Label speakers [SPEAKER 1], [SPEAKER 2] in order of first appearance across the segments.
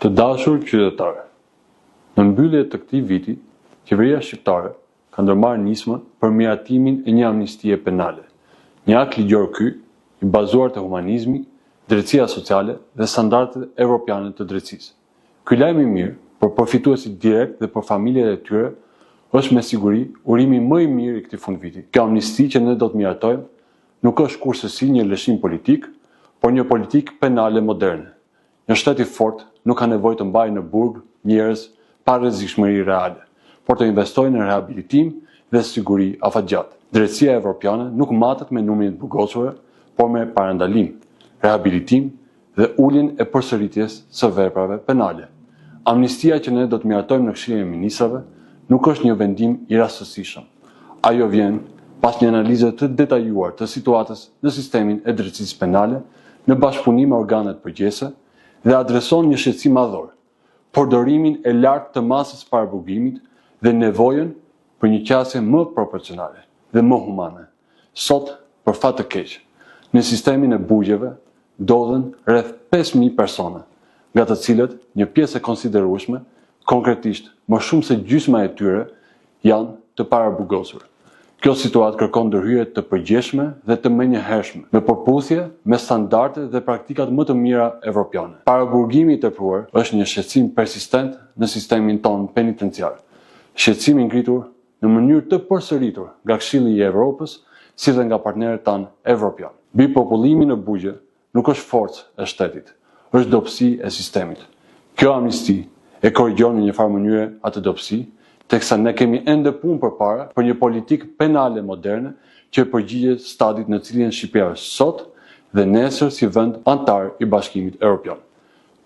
[SPEAKER 1] Të dashur qytetarë, në mbyllje të këtij viti, qeveria shqiptare ka ndërmarrë nismën për miratimin e një amnistie penale, një akt ligjor ky i bazuar te humanizmi, drejtësia sociale dhe standardet evropiane të drejtësisë. Ky lajm i mirë për përfituesit direkt dhe për familjet e tyre është me siguri urimi më i mirë i këtij fundviti. Kjo amnisti që ne do të miratojmë nuk është kurrësi një lëshim politik, por një politikë penale moderne. Një shtet i fortë nuk ka nevojë të mbajë në burg njerëz pa rrezikshmëri reale, por të investojë në rehabilitim dhe siguri afatgjatë. Drejtësia evropiane nuk matet me numrin e burgosur, por me parandalim, rehabilitim dhe uljen e përsëritjes së veprave penale. Amnistia që ne do të miratojmë në Këshillin e Ministrave nuk është një vendim i rastësishëm. Ajo vjen pas një analize të detajuar të situatës në sistemin e drejtësisë penale në bashkëpunim me organet përgjithëse dhe adreson një shqetësim madhor, përdorimin e lartë të masës paraburgimit dhe nevojën për një qasje më proporcionale dhe më humane. Sot, për fat të keq, në sistemin e burgjeve ndodhen rreth 5.000 persona, nga të cilët një pjesë e konsiderueshme, konkretisht më shumë se gjysma e tyre, janë të paraburgosur. Kjo situatë kërkon ndërhyrje të përgjithshme dhe të menjëhershme, me përputhje me standardet dhe praktikat më të mira evropiane. Paraburgimi i tepruar është një shqetësim persistent në sistemin tonë penitenciar. Shqetësim i ngritur në mënyrë të përsëritur nga Këshilli i Evropës, si dhe nga partnerët tanë evropianë. Bipopullimi në burgje nuk është forcë e shtetit, është dobësi e sistemit. Kjo amnisti e korrigjon në një farë mënyre atë dobësi, teksa ne kemi ende punë përpara për një politikë penale moderne që përgjigjet stadit në cilin Shqipëria është sot dhe nesër si vend antar i Bashkimit Evropian.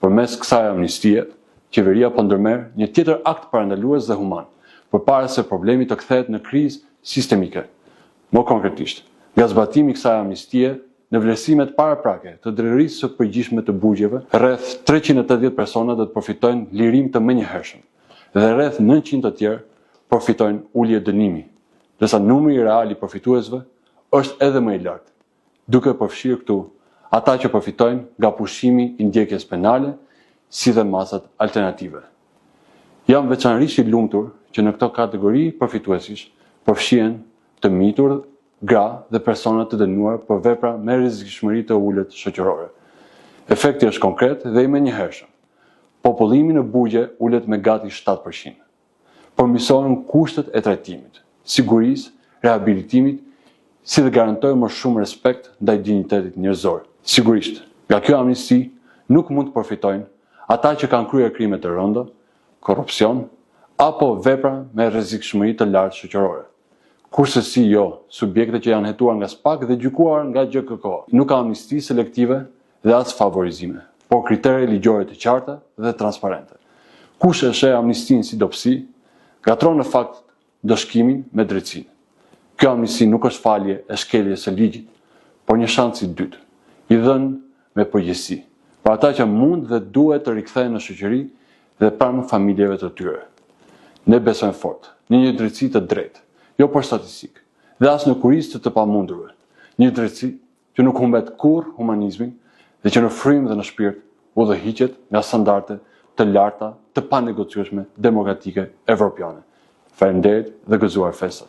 [SPEAKER 1] Përmes kësaj amnistie, qeveria po ndërmerr një tjetër akt parandalues dhe human, përpara se problemi të kthehet në krizë sistemike. Më konkretisht, nga zbatimi i kësaj amnistie në vlerësimet paraprake të drejtërisë së përgjithshme të burgjeve, rreth 380 persona do të përfitojnë lirim të menjëhershëm dhe rreth 900 të tjerë përfitojnë ulje dënimi, ndërsa numri real i përfituesve është edhe më i lartë, duke përfshirë këtu ata që përfitojnë nga pushimi i ndjekjes penale, si dhe masat alternative. Jam veçanërisht i lumtur që në këto kategori përfituesish përfshihen të mitur, gra dhe persona të dënuar për vepra me rrezikshmëri të ulët shoqërore. Efekti është konkret dhe i menjëhershëm. Popullimi në burgje ulet me gati 7%. Përmirësohen kushtet e trajtimit, sigurisë, rehabilitimit, si dhe garantojë më shumë respekt ndaj dinjitetit njerëzor. Sigurisht, nga kjo amnisti nuk mund të përfitojnë ata që kanë kryer krime të rënda, korrupsion apo vepra me rrezikshmëri të lartë shoqërore. Kurse si jo, subjekte që janë hetuar nga SPAK dhe gjykuar nga GJKK. Nuk ka amnisti selektive dhe as favorizime, por kritere ligjore të qarta dhe transparente. Kush e sheh amnistin si dobësi, gatron në fakt dëshkimin me drejtsinë. Kjo amnisti nuk është falje e shkeljes së ligjit, por një shans i dytë, i dhënë me përgjegjësi, për ata që mund dhe duhet të rikthehen në shoqëri dhe pranë familjeve të tyre. Ne besojmë fort në një drejtësi të drejtë, jo për statistikë, dhe as në kurizë të pamundurve. Një drejtësi që nuk humbet kurrë humanizmin dhe që në frymë dhe në shpirt udhëhiqet nga standarde të larta të panegociueshme demokratike evropiane. Faleminderit dhe gëzuar festat.